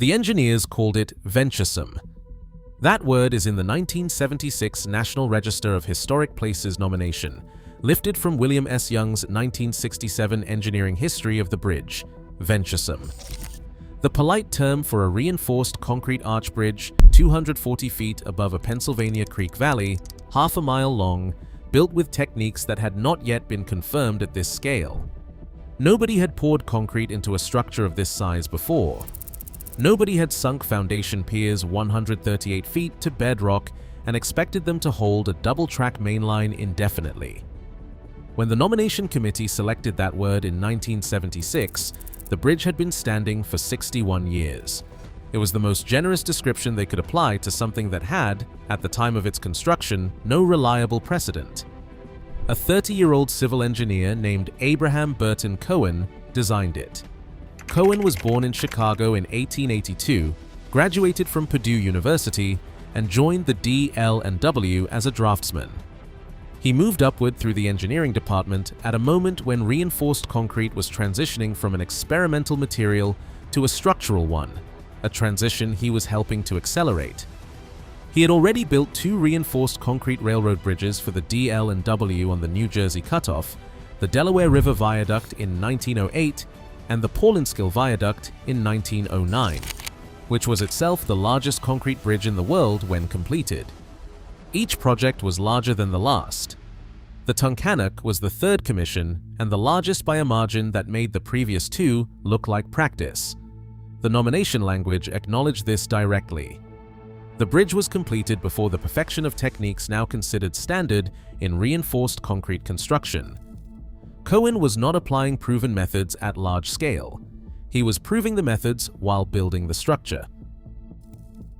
The engineers called it venturesome. That word is in the 1976 National Register of Historic Places nomination, lifted from William S. Young's 1967 Engineering History of the Bridge, venturesome. The polite term for a reinforced concrete arch bridge 240 feet above a Pennsylvania Creek Valley, half a mile long, built with techniques that had not yet been confirmed at this scale. Nobody had poured concrete into a structure of this size before. Nobody had sunk foundation piers 138 feet to bedrock and expected them to hold a double-track mainline indefinitely. When the nomination committee selected that word in 1976, the bridge had been standing for 61 years. It was the most generous description they could apply to something that had, at the time of its construction, no reliable precedent. A 30-year-old civil engineer named Abraham Burton Cohen designed it. Cohen was born in Chicago in 1882, graduated from Purdue University, and joined the D.L.&W. as a draftsman. He moved upward through the engineering department at a moment when reinforced concrete was transitioning from an experimental material to a structural one, a transition he was helping to accelerate. He had already built 2 reinforced concrete railroad bridges for the D.L.&W. on the New Jersey Cutoff, the Delaware River Viaduct in 1908 and the Paulinskill Viaduct in 1909, which was itself the largest concrete bridge in the world when completed. Each project was larger than the last. The Tunkhannock was the third commission and the largest by a margin that made the previous 2 look like practice. The nomination language acknowledged this directly. The bridge was completed before the perfection of techniques now considered standard in reinforced concrete construction. Cohen was not applying proven methods at large scale. He was proving the methods while building the structure.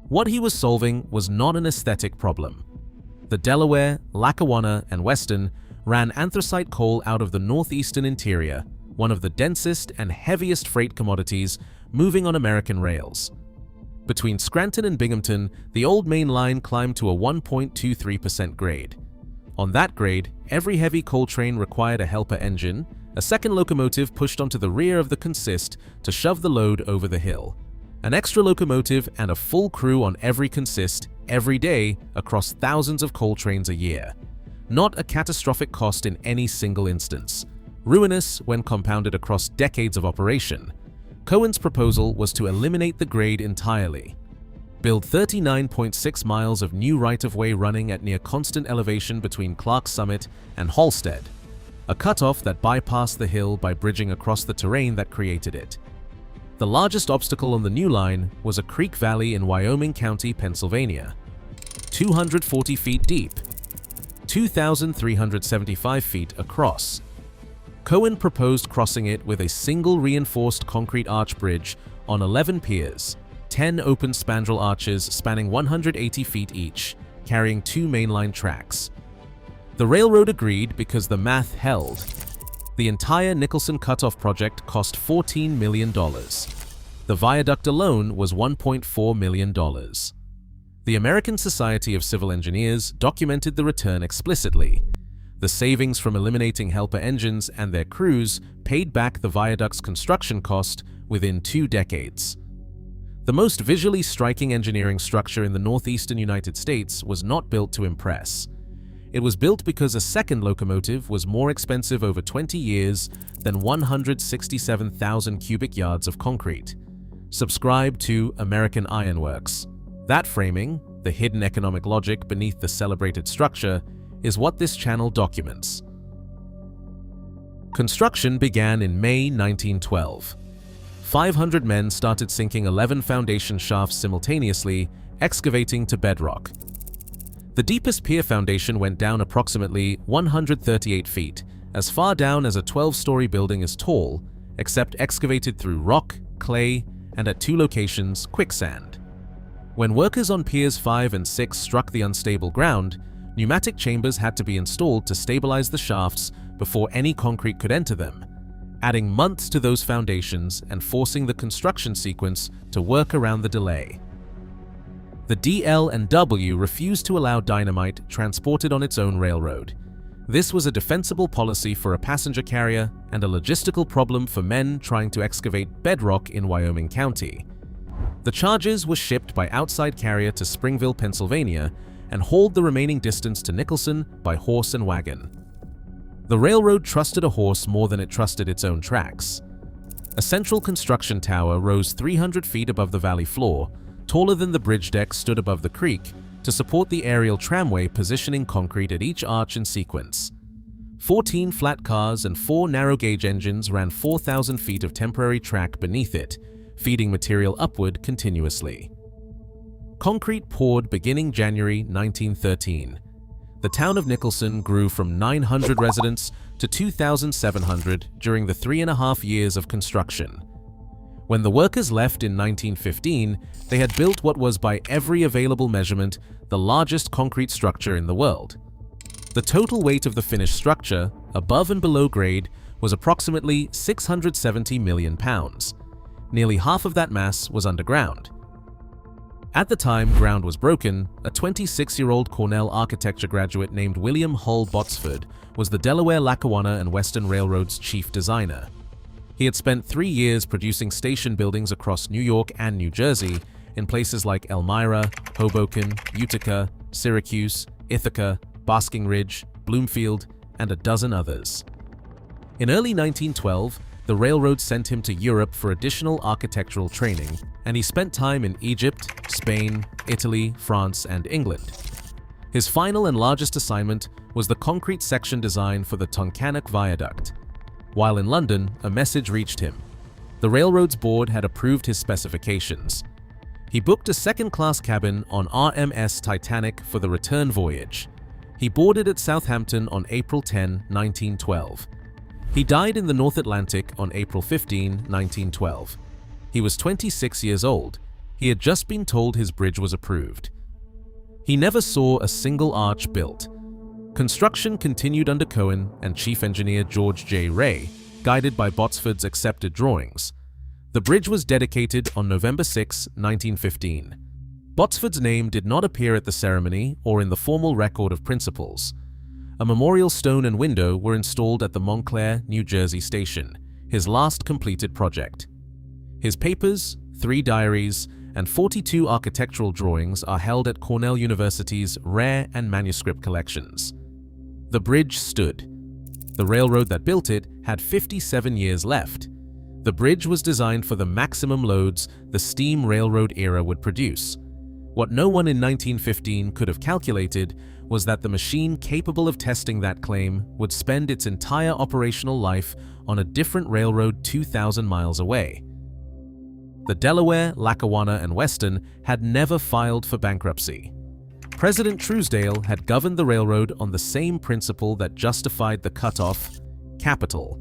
What he was solving was not an aesthetic problem. The Delaware, Lackawanna, and Western ran anthracite coal out of the northeastern interior, one of the densest and heaviest freight commodities moving on American rails. Between Scranton and Binghamton, the old main line climbed to a 1.23% grade. On that grade, every heavy coal train required a helper engine, a second locomotive pushed onto the rear of the consist to shove the load over the hill, an extra locomotive, and a full crew on every consist every day across thousands of coal trains a year. Not a catastrophic cost in any single instance. Ruinous when compounded across decades of operation. Cohen's proposal was to eliminate the grade entirely. Build 39.6 miles of new right-of-way running at near constant elevation between Clark's Summit and Halstead, a cutoff that bypassed the hill by bridging across the terrain that created it. The largest obstacle on the new line was a creek valley in Wyoming County, Pennsylvania, 240 feet deep, 2,375 feet across. Cohen proposed crossing it with a single reinforced concrete arch bridge on 11 piers, 10 open spandrel arches spanning 180 feet each, carrying 2 mainline tracks. The railroad agreed because the math held. The entire Nicholson cutoff project cost $14 million. The viaduct alone was $1.4 million. The American Society of Civil Engineers documented the return explicitly. The savings from eliminating helper engines and their crews paid back the viaduct's construction cost within 2 decades. The most visually striking engineering structure in the northeastern United States was not built to impress. It was built because a second locomotive was more expensive over 20 years than 167,000 cubic yards of concrete. Subscribe to American Iron Works. That framing, the hidden economic logic beneath the celebrated structure, is what this channel documents. Construction began in May 1912. 500 men started sinking 11 foundation shafts simultaneously, excavating to bedrock. The deepest pier foundation went down approximately 138 feet, as far down as a 12-story building is tall, except excavated through rock, clay, and at 2 locations, quicksand. When workers on piers 5 and 6 struck the unstable ground, pneumatic chambers had to be installed to stabilize the shafts before any concrete could enter them, adding months to those foundations and forcing the construction sequence to work around the delay. The D.L.&W. refused to allow dynamite transported on its own railroad. This was a defensible policy for a passenger carrier and a logistical problem for men trying to excavate bedrock in Wyoming County. The charges were shipped by outside carrier to Springville, Pennsylvania, and hauled the remaining distance to Nicholson by horse and wagon. The railroad trusted a horse more than it trusted its own tracks. A central construction tower rose 300 feet above the valley floor, taller than the bridge deck stood above the creek, to support the aerial tramway, positioning concrete at each arch in sequence. 14 flat cars and 4 narrow-gauge engines ran 4,000 feet of temporary track beneath it, feeding material upward continuously. Concrete poured beginning January 1913. The town of Nicholson grew from 900 residents to 2,700 during the 3.5 years of construction. When the workers left in 1915, they had built what was, by every available measurement, the largest concrete structure in the world. The total weight of the finished structure, above and below grade, was approximately 670 million pounds. Nearly half of that mass was underground. At the time ground was broken, a 26-year-old Cornell architecture graduate named William Hull Botsford was the Delaware, Lackawanna and Western Railroad's chief designer. He had spent 3 years producing station buildings across New York and New Jersey, in places like Elmira, Hoboken, Utica, Syracuse, Ithaca, Basking Ridge, Bloomfield, and a dozen others. In early 1912, the railroad sent him to Europe for additional architectural training, and he spent time in Egypt, Spain, Italy, France, and England. His final and largest assignment was the concrete section design for the Tunkhannock Viaduct. While in London, a message reached him. The railroad's board had approved his specifications. He booked a second-class cabin on RMS Titanic for the return voyage. He boarded at Southampton on April 10, 1912. He died in the North Atlantic on April 15, 1912. He was 26 years old. He had just been told his bridge was approved. He never saw a single arch built. Construction continued under Cohen and chief engineer George J. Ray, guided by Botsford's accepted drawings. The bridge was dedicated on November 6, 1915. Botsford's name did not appear at the ceremony or in the formal record of principals. A memorial stone and window were installed at the Montclair, New Jersey station, his last completed project. His papers, 3 diaries, and 42 architectural drawings are held at Cornell University's rare and manuscript collections. The bridge stood. The railroad that built it had 57 years left. The bridge was designed for the maximum loads the steam railroad era would produce. What no one in 1915 could have calculated was that the machine capable of testing that claim would spend its entire operational life on a different railroad 2,000 miles away. The Delaware, Lackawanna and Western had never filed for bankruptcy. President Truesdale had governed the railroad on the same principle that justified the cutoff: capital.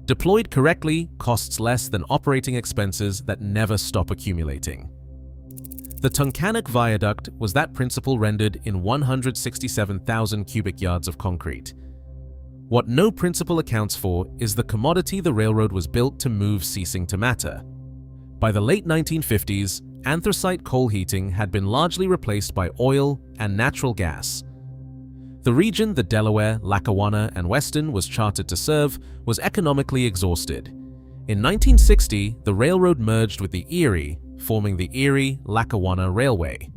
Deployed correctly costs less than operating expenses that never stop accumulating. The Tunkhannock Viaduct was that principle rendered in 167,000 cubic yards of concrete. What no principle accounts for is the commodity the railroad was built to move ceasing to matter. By the late 1950s, anthracite coal heating had been largely replaced by oil and natural gas. The region the Delaware, Lackawanna, and Western was chartered to serve was economically exhausted. In 1960, the railroad merged with the Erie, forming the Erie-Lackawanna Railway.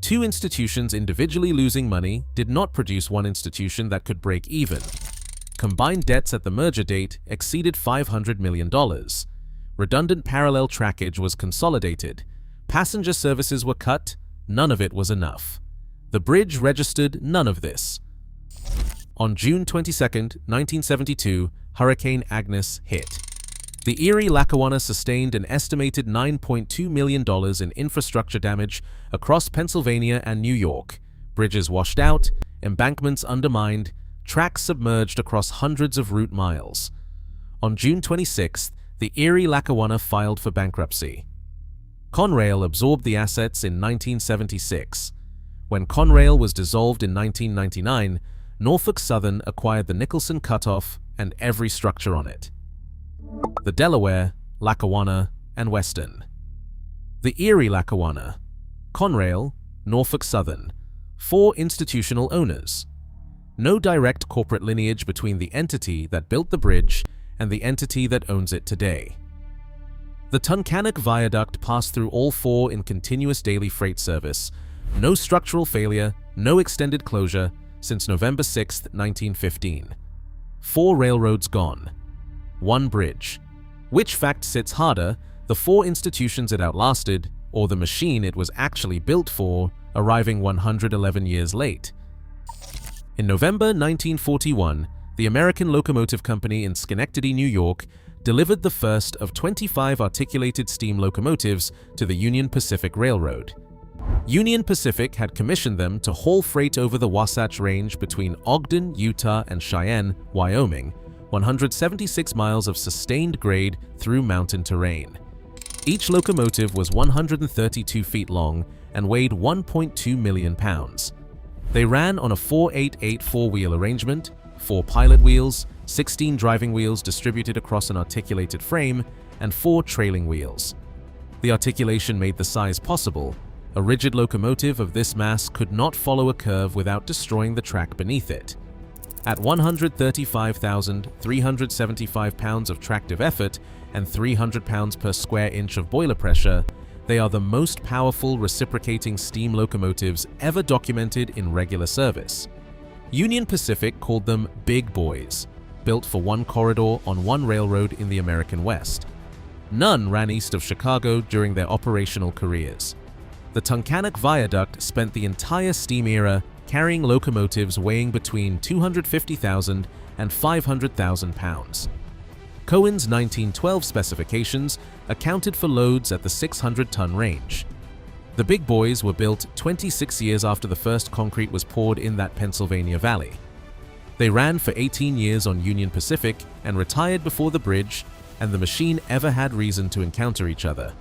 2 institutions individually losing money did not produce one institution that could break even. Combined debts at the merger date exceeded $500 million. Redundant parallel trackage was consolidated. Passenger services were cut. None of it was enough. The bridge registered none of this. On June 22, 1972, Hurricane Agnes hit. The Erie-Lackawanna sustained an estimated $9.2 million in infrastructure damage across Pennsylvania and New York. Bridges washed out, embankments undermined, tracks submerged across hundreds of route miles. On June 26th, the Erie-Lackawanna filed for bankruptcy. Conrail absorbed the assets in 1976. When Conrail was dissolved in 1999, Norfolk Southern acquired the Nicholson Cutoff and every structure on it. The Delaware, Lackawanna, and Western. The Erie-Lackawanna, Conrail, Norfolk Southern, 4 institutional owners. No direct corporate lineage between the entity that built the bridge and the entity that owns it today. The Tunkhannock Viaduct passed through all four in continuous daily freight service. No structural failure, no extended closure, since November 6, 1915. 4 railroads gone. 1 bridge. Which fact sits harder, the 4 institutions it outlasted, or the machine it was actually built for, arriving 111 years late? In November 1941, the American Locomotive Company in Schenectady, New York, delivered the first of 25 articulated steam locomotives to the Union Pacific Railroad. Union Pacific had commissioned them to haul freight over the Wasatch Range between Ogden, Utah, and Cheyenne, Wyoming, 176 miles of sustained grade through mountain terrain. Each locomotive was 132 feet long and weighed 1.2 million pounds. They ran on a 488 four-wheel arrangement, 4 pilot wheels, 16 driving wheels distributed across an articulated frame, and 4 trailing wheels. The articulation made the size possible. A rigid locomotive of this mass could not follow a curve without destroying the track beneath it. At 135,375 pounds of tractive effort and 300 pounds per square inch of boiler pressure, they are the most powerful reciprocating steam locomotives ever documented in regular service. Union Pacific called them Big Boys, built for 1 corridor on 1 railroad in the American West. None ran east of Chicago during their operational careers. The Tunkhannock Viaduct spent the entire steam era carrying locomotives weighing between 250,000 and 500,000 pounds. Cohen's 1912 specifications accounted for loads at the 600-ton range. The Big Boys were built 26 years after the first concrete was poured in that Pennsylvania valley. They ran for 18 years on Union Pacific and retired before the bridge and the machine ever had reason to encounter each other.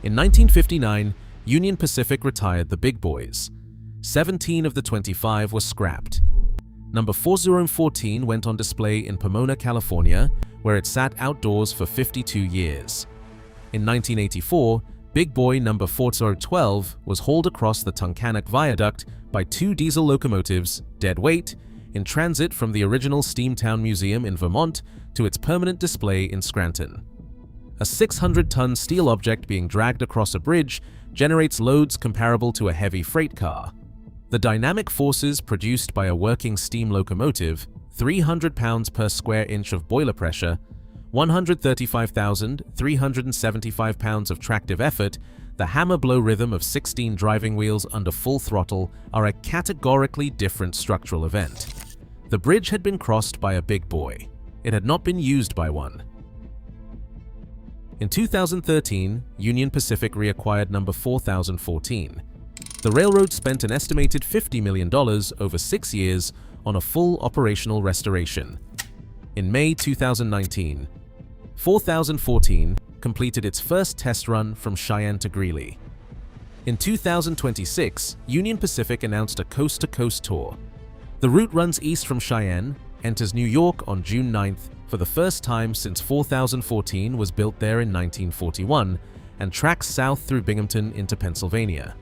In 1959, Union Pacific retired the Big Boys. 17 of the 25 were scrapped. Number 4014 went on display in Pomona, California, where it sat outdoors for 52 years. In 1984, Big Boy number 4012 was hauled across the Tunkhannock Viaduct by 2 diesel locomotives, dead weight, in transit from the original Steamtown Museum in Vermont to its permanent display in Scranton. A 600-ton steel object being dragged across a bridge generates loads comparable to a heavy freight car. The dynamic forces produced by a working steam locomotive, 300 pounds per square inch of boiler pressure, 135,375 pounds of tractive effort, the hammer blow rhythm of 16 driving wheels under full throttle are a categorically different structural event. The bridge had been crossed by a big boy. It had not been used by one. In 2013, Union Pacific reacquired number 4014. The railroad spent an estimated $50 million over 6 years on a full operational restoration. In May 2019, 4014 completed its first test run from Cheyenne to Greeley. In 2026, Union Pacific announced a coast-to-coast tour. The route runs east from Cheyenne, enters New York on June 9th for the first time since 4014 was built there in 1941, and tracks south through Binghamton into Pennsylvania.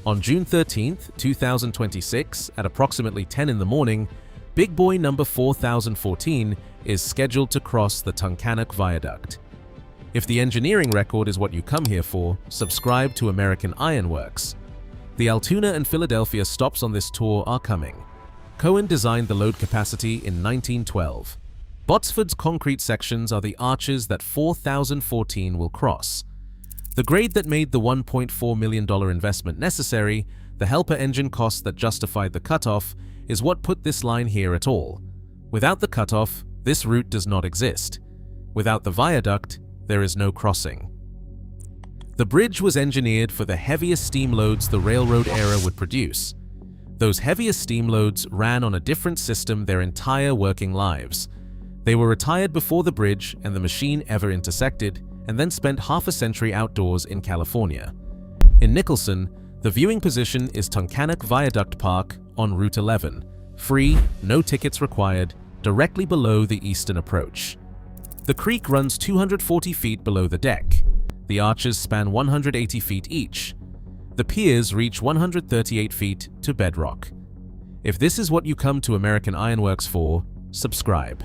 On June 13, 2026, at approximately 10 in the morning, Big Boy number 4014 is scheduled to cross the Tunkhannock Viaduct. If the engineering record is what you come here for, subscribe to American Iron Works. The Altoona and Philadelphia stops on this tour are coming. Cohen designed the load capacity in 1912. Botsford's concrete sections are the arches that 4014 will cross. The grade that made the $1.4 million investment necessary, the helper engine costs that justified the cutoff, is what put this line here at all. Without the cutoff, this route does not exist. Without the viaduct, there is no crossing. The bridge was engineered for the heaviest steam loads the railroad era would produce. Those heaviest steam loads ran on a different system their entire working lives. They were retired before the bridge and the machine ever intersected, and then spent half a century outdoors in California. In Nicholson, the viewing position is Tunkhannock Viaduct Park on Route 11, free, no tickets required, directly below the eastern approach. The creek runs 240 feet below the deck. The arches span 180 feet each. The piers reach 138 feet to bedrock. If this is what you come to American Iron Works for, subscribe.